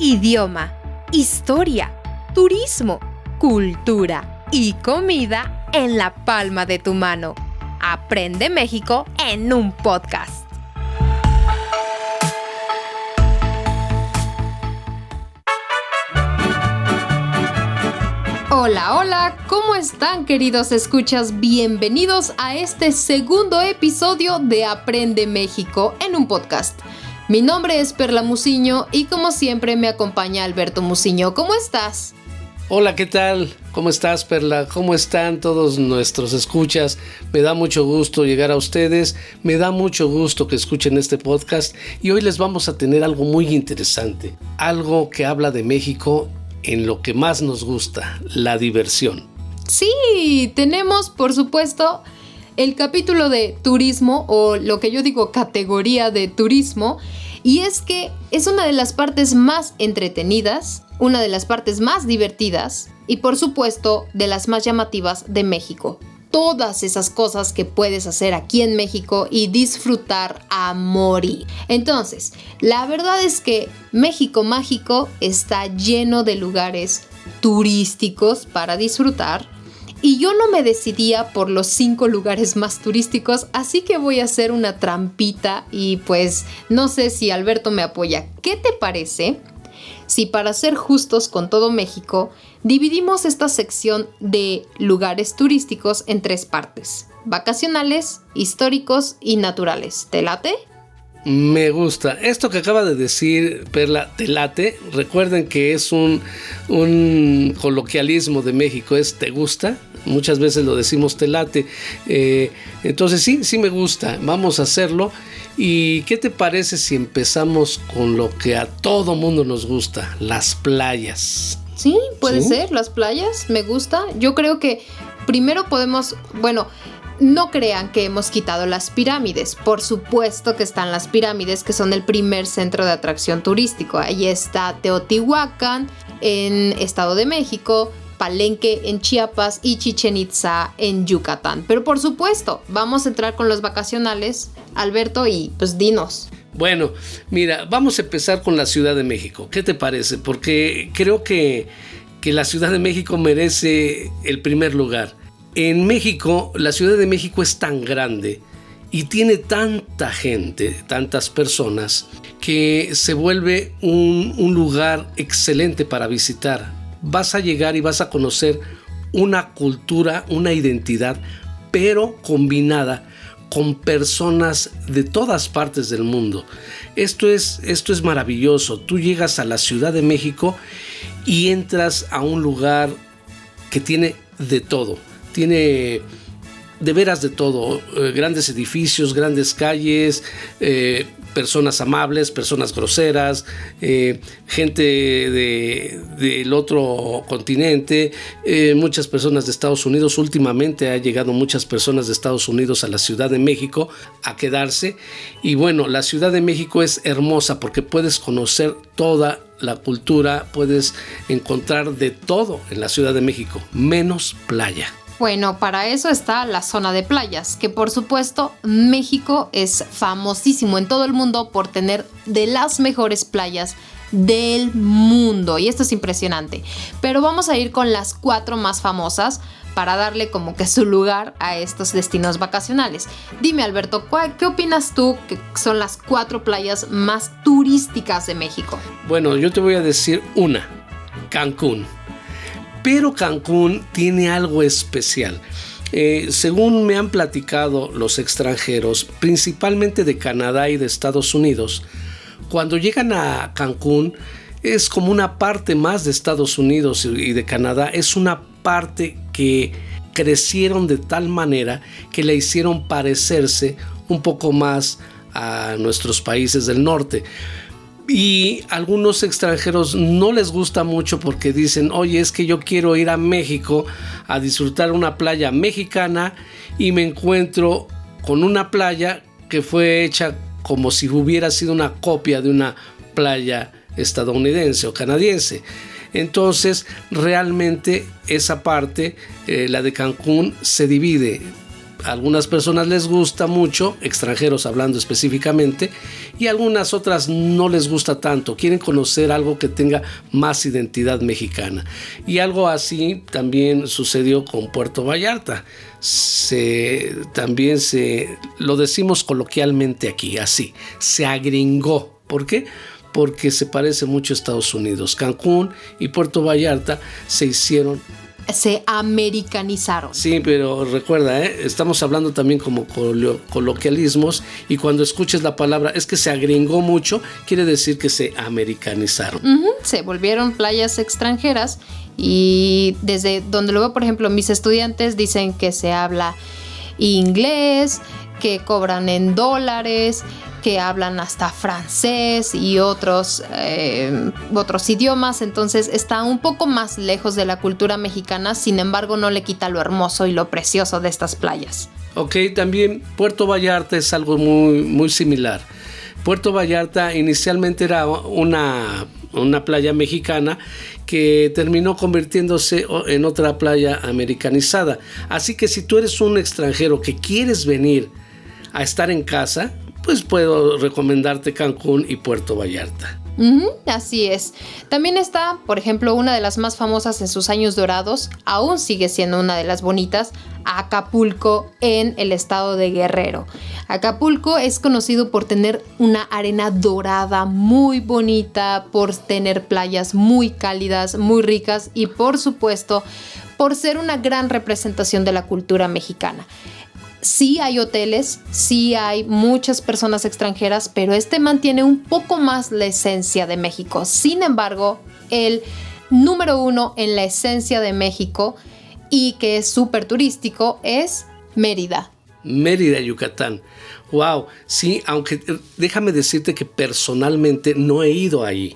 idioma, historia, turismo, cultura y comida en la palma de tu mano. Aprende México en un podcast. Hola, hola, ¿cómo están, queridos escuchas? Bienvenidos a este segundo episodio de Aprende México en un podcast. Mi nombre es Perla Muciño y como siempre me acompaña Alberto Muciño. ¿Cómo estás? Hola, ¿qué tal? ¿Cómo estás, Perla? ¿Cómo están todos nuestros escuchas? Me da mucho gusto llegar a ustedes, me da mucho gusto que escuchen este podcast y hoy les vamos a tener algo muy interesante, algo que habla de México en lo que más nos gusta, la diversión. Sí, tenemos por supuesto el capítulo de turismo o lo que yo digo categoría de turismo, y es que es una de las partes más entretenidas, una de las partes más divertidas y por supuesto de las más llamativas de México. Todas esas cosas que puedes hacer aquí en México y disfrutar a morir. Entonces, la verdad es que México Mágico está lleno de lugares turísticos para disfrutar. Y yo no me decidía por los 5 lugares más turísticos, así que voy a hacer una trampita y pues no sé si Alberto me apoya. ¿Qué te parece si, para ser justos con todo México, dividimos esta sección de lugares turísticos en 3 partes: vacacionales, históricos y naturales? ¿Te late? Me gusta. Esto que acaba de decir Perla, ¿te late? Recuerden que es un coloquialismo de México, es ¿te gusta? Muchas veces lo decimos te late. Entonces sí me gusta. Vamos a hacerlo. ¿Y qué te parece si empezamos con lo que a todo mundo nos gusta? Las playas. Sí, puede ser, las playas, me gusta. Yo creo que primero podemos, no crean que hemos quitado las pirámides. Por supuesto que están las pirámides, que son el primer centro de atracción turístico. Ahí está Teotihuacán en Estado de México, Palenque en Chiapas y Chichén Itzá en Yucatán. Pero por supuesto, vamos a entrar con los vacacionales, Alberto, y pues dinos. Bueno, mira, vamos a empezar con la Ciudad de México. ¿Qué te parece? Porque creo que la Ciudad de México merece el primer lugar. En México, la Ciudad de México es tan grande y tiene tanta gente, tantas personas, que se vuelve un lugar excelente para visitar. Vas a llegar y vas a conocer una cultura, una identidad, pero combinada con personas de todas partes del mundo. Esto es maravilloso. Tú llegas a la Ciudad de México y entras a un lugar que tiene de todo. Tiene de veras de todo, grandes edificios, grandes calles, personas amables, personas groseras, gente del otro continente, muchas personas de Estados Unidos. Últimamente ha llegado muchas personas de Estados Unidos a la Ciudad de México a quedarse. Y bueno, la Ciudad de México es hermosa porque puedes conocer toda la cultura, puedes encontrar de todo en la Ciudad de México, menos playa. Bueno, para eso está la zona de playas, que por supuesto México es famosísimo en todo el mundo por tener de las mejores playas del mundo, y esto es impresionante. Pero vamos a ir con las 4 más famosas para darle como que su lugar a estos destinos vacacionales. Dime, Alberto, ¿qué opinas tú que son las 4 playas más turísticas de México? Bueno, yo te voy a decir una: Cancún. Pero Cancún tiene algo especial. Según me han platicado los extranjeros, principalmente de Canadá y de Estados Unidos, cuando llegan a Cancún es como una parte más de Estados Unidos y de Canadá. Es una parte que crecieron de tal manera que la hicieron parecerse un poco más a nuestros países del norte. Y algunos extranjeros no les gusta mucho porque dicen: oye, es que yo quiero ir a México a disfrutar una playa mexicana y me encuentro con una playa que fue hecha como si hubiera sido una copia de una playa estadounidense o canadiense. Entonces, realmente esa parte, la de Cancún, se divide A algunas personas les gusta mucho, extranjeros hablando específicamente, y algunas otras no les gusta tanto, quieren conocer algo que tenga más identidad mexicana. Y algo así también sucedió con Puerto Vallarta. También lo decimos coloquialmente aquí, así, se agringó. ¿Por qué? Porque se parece mucho a Estados Unidos. Cancún y Puerto Vallarta se americanizaron. Sí, pero recuerda, estamos hablando también como coloquialismos, y cuando escuches la palabra es que se agringó mucho, quiere decir que se americanizaron. Se volvieron playas extranjeras, y desde donde lo veo, por ejemplo, mis estudiantes dicen que se habla inglés, que cobran en dólares, que hablan hasta francés y otros idiomas. Entonces está un poco más lejos de la cultura mexicana, sin embargo no le quita lo hermoso y lo precioso de estas playas. Ok, también Puerto Vallarta es algo muy, muy similar. Puerto Vallarta inicialmente era una playa mexicana que terminó convirtiéndose en otra playa americanizada. Así que si tú eres un extranjero que quieres venir a estar en casa, pues puedo recomendarte Cancún y Puerto Vallarta. Así es. También está, por ejemplo, una de las más famosas en sus años dorados, aún sigue siendo una de las bonitas, Acapulco, en el estado de Guerrero. Acapulco es conocido por tener una arena dorada muy bonita, por tener playas muy cálidas, muy ricas y, por supuesto, por ser una gran representación de la cultura mexicana. Sí hay hoteles, sí hay muchas personas extranjeras, pero mantiene un poco más la esencia de México. Sin embargo, el número 1 en la esencia de México y que es súper turístico es Mérida. Mérida, Yucatán. Wow, sí, aunque déjame decirte que personalmente no he ido ahí,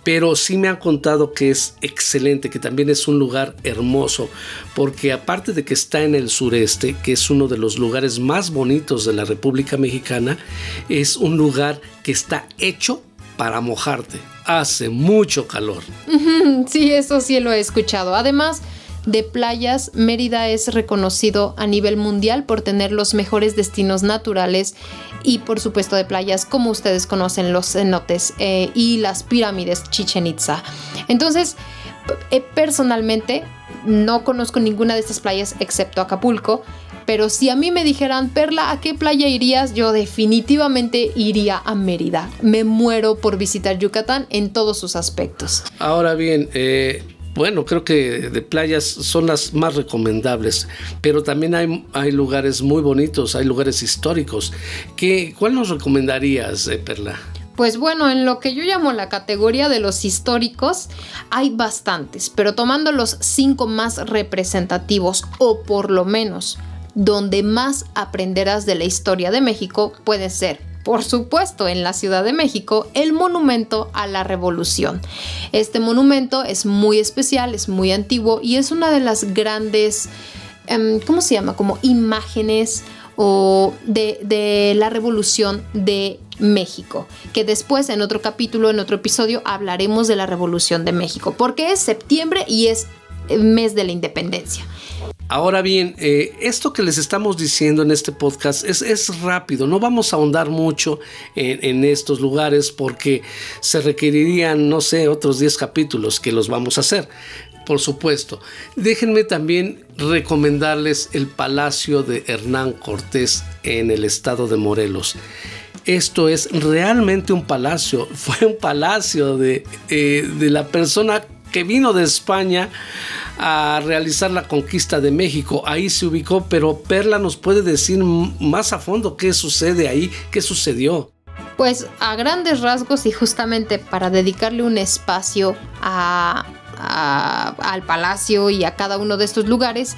pero sí me han contado que es excelente, que también es un lugar hermoso, porque aparte de que está en el sureste, que es uno de los lugares más bonitos de la República Mexicana, es un lugar que está hecho para mojarte. Hace mucho calor. Sí, eso sí lo he escuchado. Además de playas, Mérida es reconocido a nivel mundial por tener los mejores destinos naturales y, por supuesto, de playas como ustedes conocen, los cenotes y las pirámides Chichén Itzá. Entonces, personalmente no conozco ninguna de estas playas excepto Acapulco, pero si a mí me dijeran, Perla, ¿a qué playa irías? Yo definitivamente iría a Mérida. Me muero por visitar Yucatán en todos sus aspectos. Ahora bien, bueno, creo que de playas son las más recomendables, pero también hay lugares muy bonitos, hay lugares históricos. ¿Cuál nos recomendarías, Perla? Pues bueno, en lo que yo llamo la categoría de los históricos, hay bastantes, pero tomando los 5 más representativos, o por lo menos donde más aprenderás de la historia de México, puede ser, por supuesto, en la Ciudad de México, el Monumento a la Revolución. Este monumento es muy especial, es muy antiguo y es una de las grandes, ¿cómo se llama? Como imágenes de la Revolución de México, que después en otro capítulo, en otro episodio, hablaremos de la Revolución de México, porque es septiembre y es el mes de la independencia. Ahora bien, esto que les estamos diciendo en este podcast es rápido, no vamos a ahondar mucho en estos lugares porque se requerirían, no sé, otros 10 capítulos que los vamos a hacer, por supuesto. Déjenme también recomendarles el Palacio de Hernán Cortés en el estado de Morelos. Esto es realmente un palacio, fue un palacio de la persona que vino de España a realizar la conquista de México. Ahí se ubicó, pero Perla nos puede decir más a fondo qué sucede ahí, qué sucedió. Pues a grandes rasgos, y justamente para dedicarle un espacio al palacio y a cada uno de estos lugares,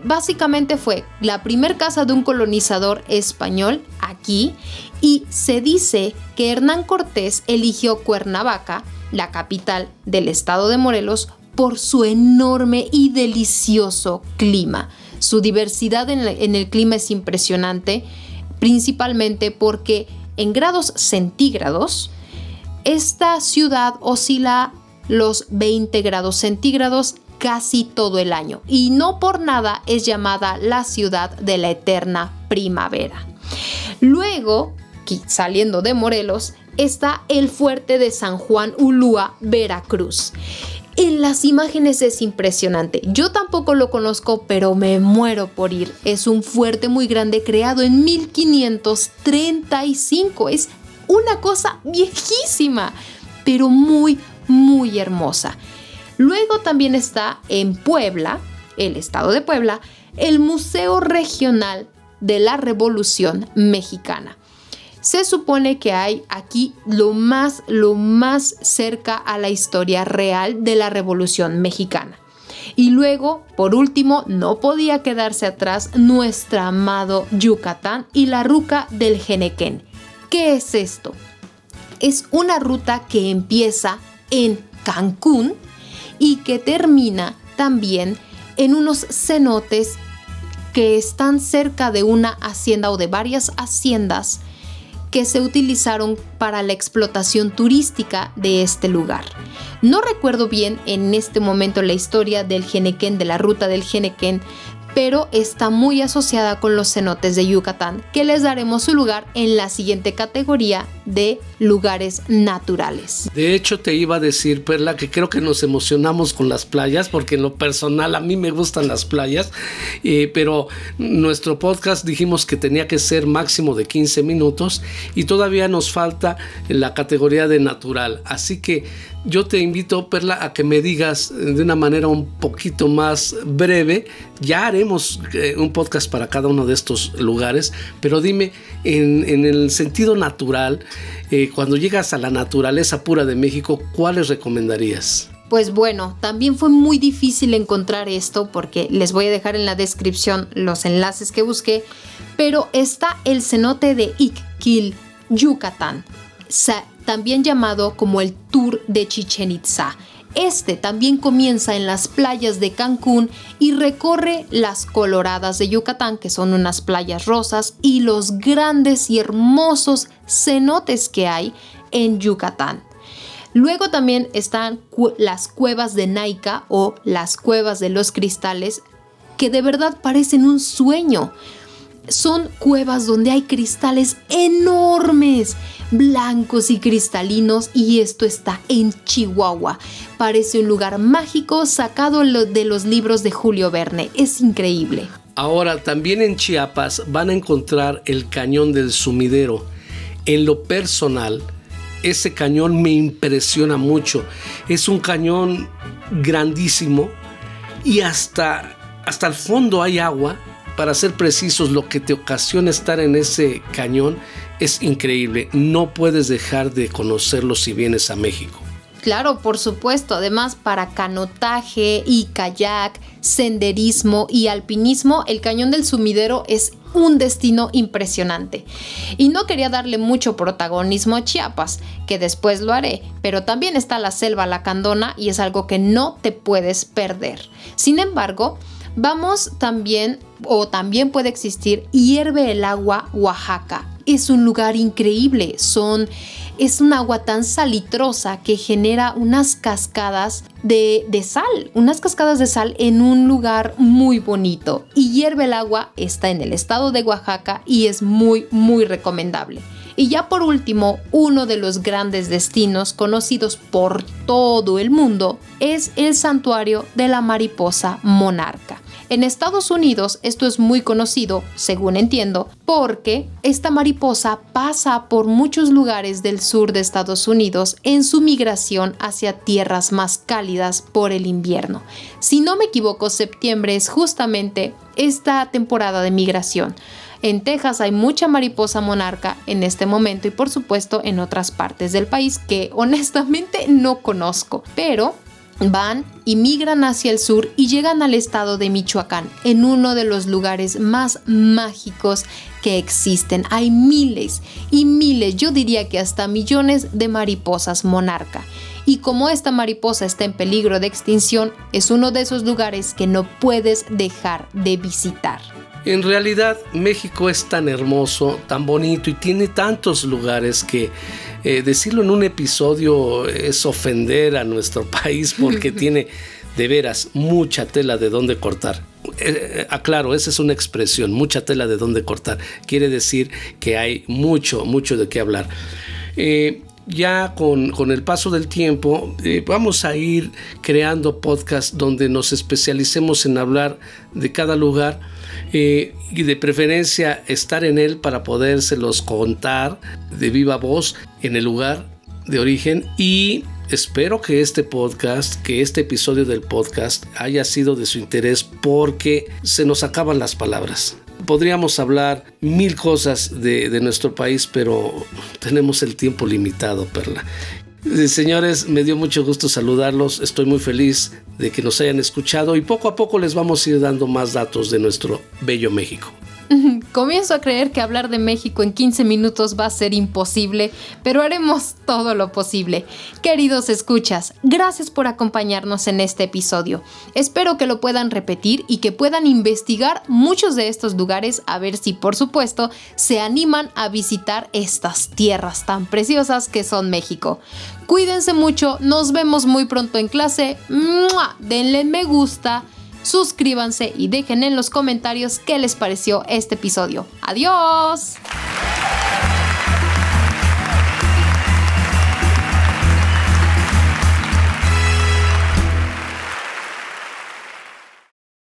básicamente fue la primer casa de un colonizador español aquí, y se dice que Hernán Cortés eligió Cuernavaca, la capital del estado de Morelos, por su enorme y delicioso clima. Su diversidad en el clima es impresionante, principalmente porque en grados centígrados esta ciudad oscila los 20 grados centígrados casi todo el año y no por nada es llamada la ciudad de la eterna primavera. Luego, saliendo de Morelos, está el fuerte de San Juan Ulúa, Veracruz. En las imágenes es impresionante. Yo tampoco lo conozco, pero me muero por ir. Es un fuerte muy grande creado en 1535. Es una cosa viejísima, pero muy, muy hermosa. Luego también está en Puebla, el estado de Puebla, el Museo Regional de la Revolución Mexicana. Se supone que hay aquí lo más cerca a la historia real de la Revolución Mexicana. Y luego, por último, no podía quedarse atrás nuestro amado Yucatán y la ruta del Jenequén. ¿Qué es esto? Es una ruta que empieza en Cancún y que termina también en unos cenotes que están cerca de una hacienda o de varias haciendas que se utilizaron para la explotación turística de este lugar. No recuerdo bien en este momento la historia del Jenequén, de la ruta del Jenequén, pero está muy asociada con los cenotes de Yucatán, que les daremos su lugar en la siguiente categoría de lugares naturales. De hecho, te iba a decir, Perla, que creo que nos emocionamos con las playas, porque en lo personal a mí me gustan las playas, pero nuestro podcast dijimos que tenía que ser máximo de 15 minutos y todavía nos falta la categoría de natural. Así que yo te invito, Perla, a que me digas de una manera un poquito más breve. Ya haremos un podcast para cada uno de estos lugares, pero dime, en el sentido natural, cuando llegas a la naturaleza pura de México, ¿cuáles recomendarías? Pues bueno, también fue muy difícil encontrar esto porque les voy a dejar en la descripción los enlaces que busqué, pero está el cenote de Iquil, Yucatán, también llamado como el Tour de Chichén Itzá. Este también comienza en las playas de Cancún y recorre las Coloradas de Yucatán, que son unas playas rosas, y los grandes y hermosos cenotes que hay en Yucatán. Luego también están las cuevas de Naica o las cuevas de los cristales, que de verdad parecen un sueño. Son cuevas donde hay cristales enormes, blancos y cristalinos, y esto está en Chihuahua. Parece un lugar mágico sacado de los libros de Julio Verne. Es increíble. Ahora, también en Chiapas van a encontrar el Cañón del Sumidero. En lo personal, ese cañón me impresiona mucho. Es un cañón grandísimo y hasta el fondo hay agua. Para ser precisos, lo que te ocasiona estar en ese cañón es increíble. No puedes dejar de conocerlo si vienes a México. Claro, por supuesto. Además, para canotaje y kayak, senderismo y alpinismo, el Cañón del Sumidero es un destino impresionante. Y no quería darle mucho protagonismo a Chiapas, que después lo haré, pero también está la Selva Lacandona y es algo que no te puedes perder. Sin embargo, también puede existir Hierve el Agua, Oaxaca. Es un lugar increíble. Es un agua tan salitrosa que genera unas cascadas de sal en un lugar muy bonito. Y Hierve el Agua está en el estado de Oaxaca y es muy, muy recomendable. Y ya por último, uno de los grandes destinos conocidos por todo el mundo es el santuario de la mariposa monarca. En Estados Unidos esto es muy conocido, según entiendo, porque esta mariposa pasa por muchos lugares del sur de Estados Unidos en su migración hacia tierras más cálidas por el invierno. Si no me equivoco, septiembre es justamente esta temporada de migración. En Texas hay mucha mariposa monarca en este momento y por supuesto en otras partes del país que honestamente no conozco, pero van y migran hacia el sur y llegan al estado de Michoacán, en uno de los lugares más mágicos que existen. Hay miles y miles, yo diría que hasta millones de mariposas monarca. Y como esta mariposa está en peligro de extinción, es uno de esos lugares que no puedes dejar de visitar. En realidad, México es tan hermoso, tan bonito y tiene tantos lugares que decirlo en un episodio es ofender a nuestro país porque tiene de veras, mucha tela de dónde cortar. Aclaro, esa es una expresión, mucha tela de dónde cortar. Quiere decir que hay mucho de qué hablar. Ya con el paso del tiempo vamos a ir creando podcasts donde nos especialicemos en hablar de cada lugar y de preferencia estar en él para podérselos contar de viva voz en el lugar de origen. Y espero que este episodio del podcast haya sido de su interés, porque se nos acaban las palabras. Podríamos hablar 1000 cosas de nuestro país, pero tenemos el tiempo limitado, Perla. Señores, me dio mucho gusto saludarlos. Estoy muy feliz de que nos hayan escuchado y poco a poco les vamos a ir dando más datos de nuestro bello México. Comienzo a creer que hablar de México en 15 minutos va a ser imposible, pero haremos todo lo posible. Queridos escuchas, gracias por acompañarnos en este episodio. Espero que lo puedan repetir y que puedan investigar muchos de estos lugares, a ver si, por supuesto, se animan a visitar estas tierras tan preciosas que son México. Cuídense mucho, nos vemos muy pronto en clase. ¡Mua! Denle me gusta, suscríbanse y dejen en los comentarios qué les pareció este episodio. ¡Adiós!